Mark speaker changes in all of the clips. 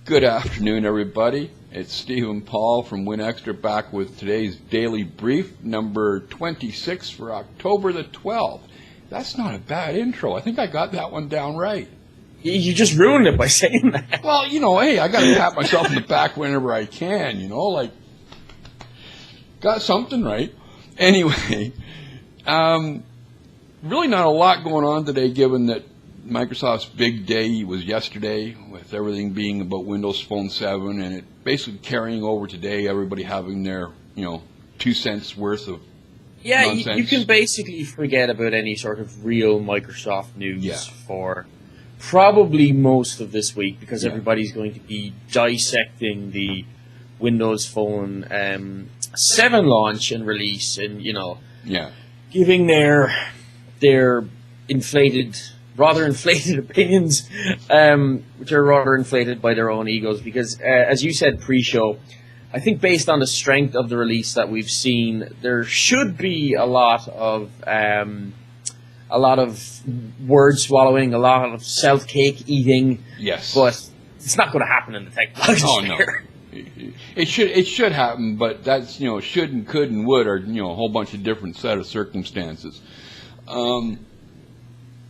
Speaker 1: Good afternoon, everybody. It's Stephen Paul from WinExtra back with today's Daily Brief, number 26 for October the 12th. That's not a bad intro. I think I got that one down right.
Speaker 2: You just ruined it by saying that.
Speaker 1: Well, hey, I got to pat myself in the back whenever I can, got something right. Anyway, really not a lot going on today, given that Microsoft's big day was yesterday, with everything being about Windows Phone 7, and it basically carrying over today, everybody having their, 2 cents worth of nonsense.
Speaker 2: You can basically forget about any sort of real Microsoft news for probably most of this week, because everybody's going to be dissecting the Windows Phone 7 launch and release, and, giving their rather inflated opinions, which are rather inflated by their own egos, because as you said pre-show, I think based on the strength of the release that we've seen, there should be a lot of word swallowing, a lot of self-cake eating.
Speaker 1: Yes,
Speaker 2: but it's not going to happen in the technology sphere.
Speaker 1: No. It should happen, but that's should and could and would are a whole bunch of different set of circumstances.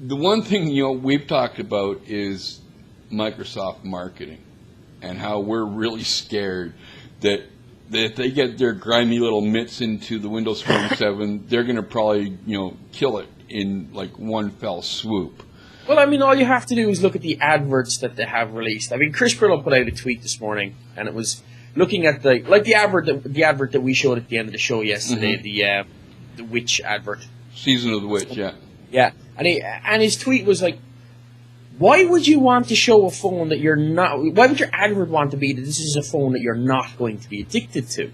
Speaker 1: The one thing we've talked about is Microsoft marketing, and how we're really scared that if they get their grimy little mitts into the Windows Phone 7, they're going to probably kill it in like one fell swoop.
Speaker 2: Well, all you have to do is look at the adverts that they have released. Chris Brillo put out a tweet this morning, and it was looking at the advert that we showed at the end of the show yesterday, the Witch advert.
Speaker 1: Season of the Witch, yeah.
Speaker 2: Yeah, and his tweet was like, why would you want to show a phone that you're not... Why would your advert want to be that this is a phone that you're not going to be addicted to?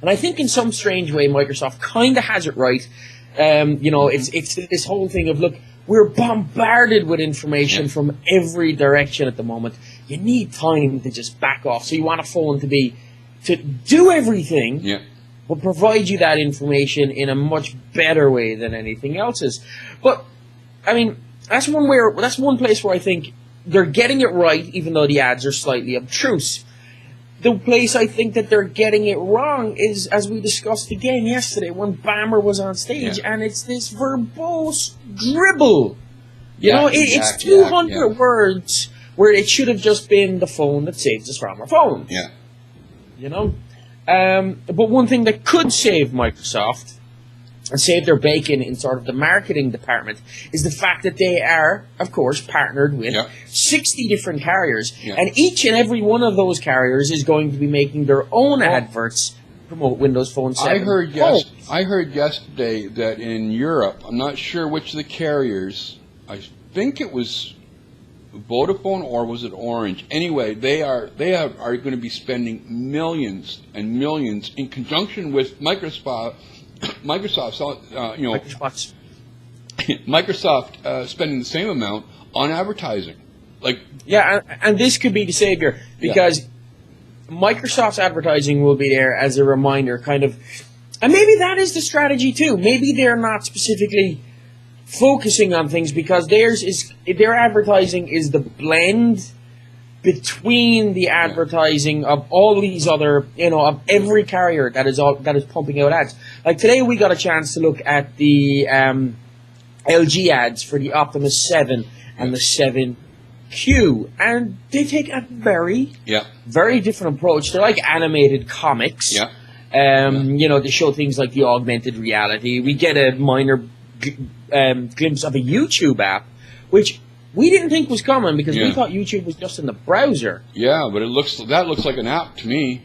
Speaker 2: And I think in some strange way, Microsoft kind of has it right. It's this whole thing of, look, we're bombarded with information from every direction at the moment. You need time to just back off. So you want a phone to do everything, but provide you that information in a much better way than anything else is. But, that's one place where I think they're getting it right, even though the ads are slightly obtruse. The place I think that they're getting it wrong is, as we discussed again yesterday, when Bammer was on stage, and it's this verbose dribble. It's 200 words where it should have just been the phone that saves us from our phones. But one thing that could save Microsoft and save their bacon in sort of the marketing department is the fact that they are, of course, partnered with 60 different carriers, and each and every one of those carriers is going to be making their own adverts to promote Windows Phone 7.
Speaker 1: I heard yesterday that in Europe, I'm not sure which of the carriers, I think it was Vodafone or was it Orange? Anyway, they are going to be spending millions and millions in conjunction with Microsoft spending the same amount on advertising.
Speaker 2: And this could be the savior, because Microsoft's advertising will be there as a reminder, and maybe that is the strategy too. Maybe they're not specifically focusing on things because their advertising is the blend between the advertising of all these other, of every carrier that is pumping out ads. Like today, we got a chance to look at the LG ads for the Optimus 7 and the 7Q, and they take a very different approach. They're like animated comics. They show things like the augmented reality. We get a minor glimpse of a YouTube app, which we didn't think was coming because we thought YouTube was just in the browser.
Speaker 1: Yeah, but that looks like an app to me.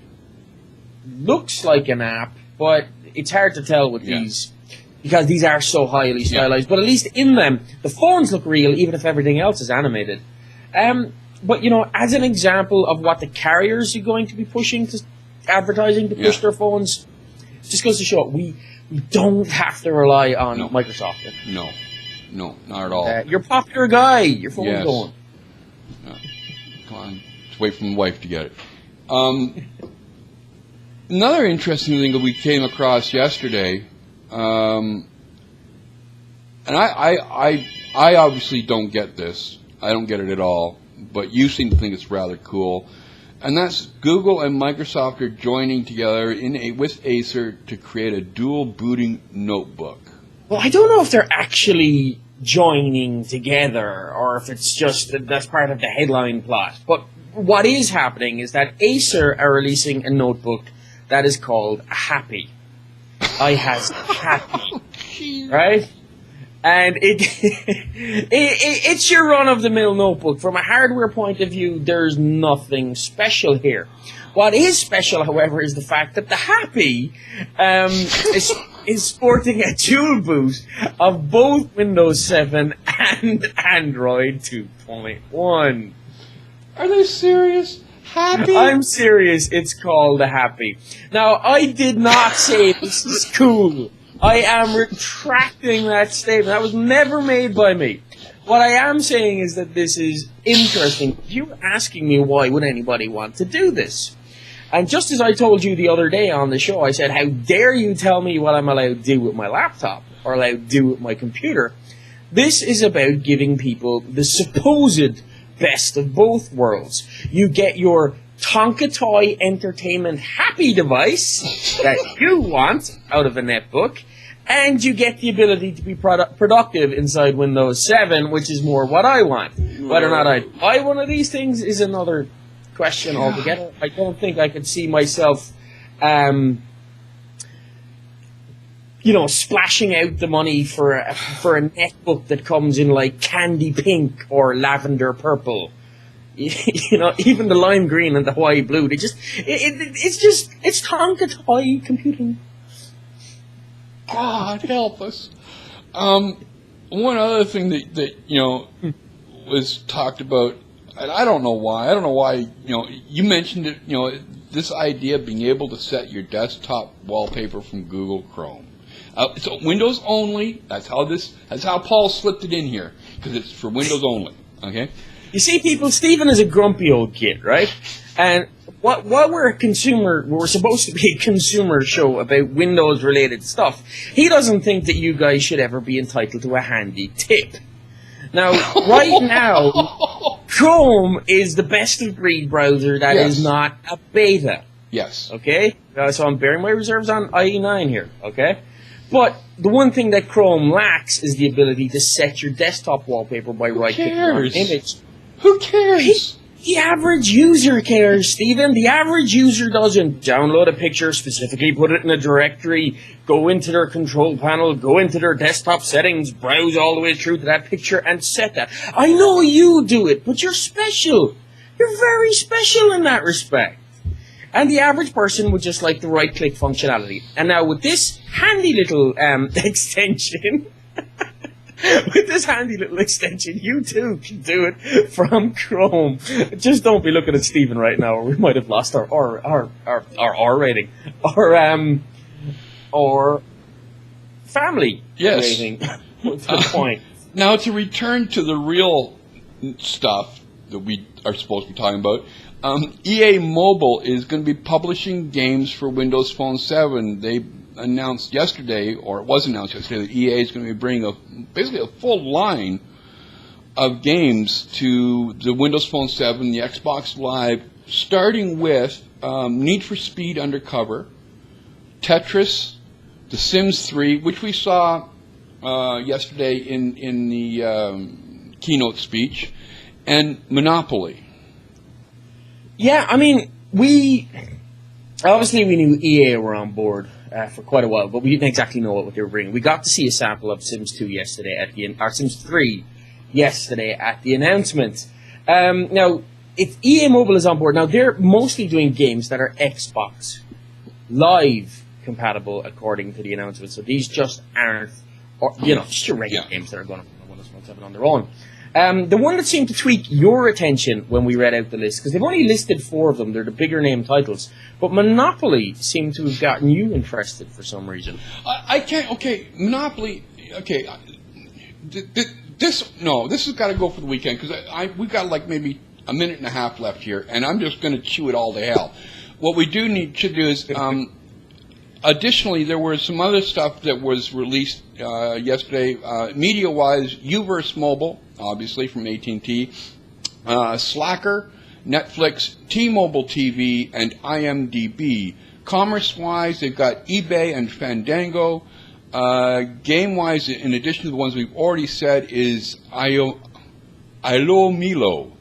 Speaker 2: Looks like an app, but it's hard to tell with these because these are so highly stylized. But at least in them, the phones look real, even if everything else is animated. But as an example of what the carriers are going to be pushing to advertising to push their phones, just goes to show we don't have to rely on Microsoft.
Speaker 1: No, not at all.
Speaker 2: You're a popular guy. Your phone's going.
Speaker 1: Come on. Just wait for my wife to get it. Another interesting thing that we came across yesterday, and I obviously don't get this. I don't get it at all. but you seem to think it's rather cool. And that's Google and Microsoft are joining together with Acer to create a dual booting notebook.
Speaker 2: Well, I don't know if they're actually joining together or if it's just that's part of the headline plot. But what is happening is that Acer are releasing a notebook that is called Happy. I has Happy, right? And it's your run-of-the-mill notebook. From a hardware point of view, there's nothing special here. What is special, however, is the fact that the Happy is sporting a dual boot of both Windows 7 and Android 2.1.
Speaker 1: Are they serious? Happy?
Speaker 2: I'm serious. It's called the Happy. Now, I did not say this is cool. I am retracting that statement. That was never made by me. What I am saying is that this is interesting. You were asking me why would anybody want to do this? And just as I told you the other day on the show, I said, how dare you tell me what I'm allowed to do with my laptop or allowed to do with my computer? This is about giving people the supposed best of both worlds. You get your Tonka Toy Entertainment Happy device that you want out of a netbook, and you get the ability to be productive inside Windows 7, which is more what I want. Whether or not I buy one of these things is another question altogether. I don't think I could see myself, splashing out the money for a netbook that comes in like candy pink or lavender purple. Even the lime green and the Hawaii blue. It's Tonka Toy computing.
Speaker 1: God help us. One other thing that was talked about, and I don't know why. You mentioned it. This idea of being able to set your desktop wallpaper from Google Chrome. So Windows only. That's how Paul slipped it in here, because it's for Windows only. Okay.
Speaker 2: You see, people, Stephen is a grumpy old kid, right? And what we're supposed to be a consumer show about Windows-related stuff. He doesn't think that you guys should ever be entitled to a handy tip. Now, right now, Chrome is the best-of-breed browser that is not a beta.
Speaker 1: Yes.
Speaker 2: Okay? So I'm bearing my reserves on IE9 here, okay? But the one thing that Chrome lacks is the ability to set your desktop wallpaper by right-clicking on an image.
Speaker 1: Who cares?
Speaker 2: The average user cares, Stephen. The average user doesn't download a picture, specifically put it in a directory, go into their control panel, go into their desktop settings, browse all the way through to that picture, and set that. I know you do it, but you're special. You're very special in that respect. And the average person would just like the right-click functionality. And now with this handy little extension... With this handy little extension, you too can do it from Chrome. Just don't be looking at Stephen right now, or we might have lost our R rating, or family rating. What's the point?
Speaker 1: Now, to return to the real stuff that we are supposed to be talking about, EA Mobile is going to be publishing games for Windows Phone 7. They announced yesterday, or it was announced yesterday, that EA is going to be bringing basically a full line of games to the Windows Phone 7, the Xbox Live, starting with Need for Speed Undercover, Tetris, The Sims 3, which we saw yesterday in the keynote speech, and Monopoly.
Speaker 2: Yeah, I mean, we knew EA were on board for quite a while, but we didn't exactly know what they were bringing. We got to see a sample of Sims 2 yesterday or Sims 3 yesterday at the announcement. Now, if EA Mobile is on board, now they're mostly doing games that are Xbox Live compatible, according to the announcement. So these just aren't, just your regular games that are going to run on Windows Phone 7 on their own. The one that seemed to tweak your attention when we read out the list, because they've only listed 4 of them, they're the bigger name titles, but Monopoly seemed to have gotten you interested for some reason.
Speaker 1: Monopoly, this has got to go for the weekend, because we've got like maybe a minute and a half left here, and I'm just going to chew it all to hell. What we do need to do is, additionally, there was some other stuff that was released yesterday, media-wise, Uverse Mobile, obviously, from AT&T, Slacker, Netflix, T-Mobile TV, and IMDb. Commerce-wise, they've got eBay and Fandango. Game-wise, in addition to the ones we've already said, is Ilo Milo.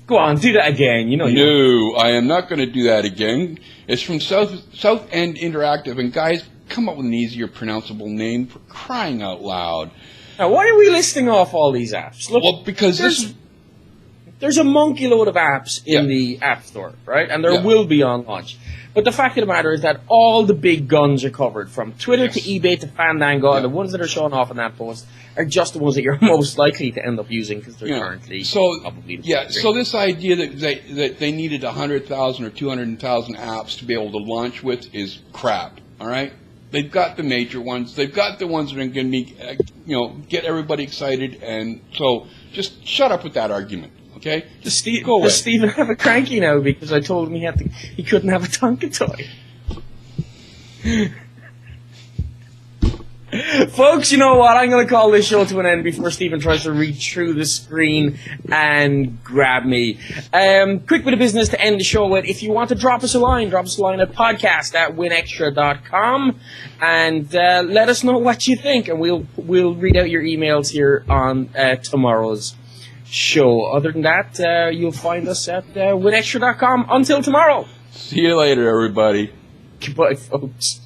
Speaker 2: Go on, do that again. You know.
Speaker 1: No, I am not going to do that again. It's from South End Interactive, and guys, come up with an easier pronounceable name for crying out loud.
Speaker 2: Now, why are we listing off all these apps? Look,
Speaker 1: Well, because
Speaker 2: there's a monkey load of apps in the App Store, right? And there will be on launch. But the fact of the matter is that all the big guns are covered, from Twitter to eBay to Fandango, and the ones that are showing off in that post are just the ones that you're most likely to end up using because they're currently probably
Speaker 1: So this idea that they needed 100,000 or 200,000 apps to be able to launch with is crap. All right, they've got the major ones. They've got the ones that are going to be, get everybody excited. And so just shut up with that argument. Okay,
Speaker 2: does Stephen have a cranky now because I told him he couldn't have a Tonka toy? Folks, you know what? I'm going to call this show to an end before Stephen tries to reach through the screen and grab me. Quick bit of business to end the show with. If you want to drop us a line at podcast@winextra.com and let us know what you think, and we'll read out your emails here on tomorrow's show. Other than that, you'll find us at winextra.com. Until tomorrow.
Speaker 1: See you later, everybody.
Speaker 2: Goodbye, folks.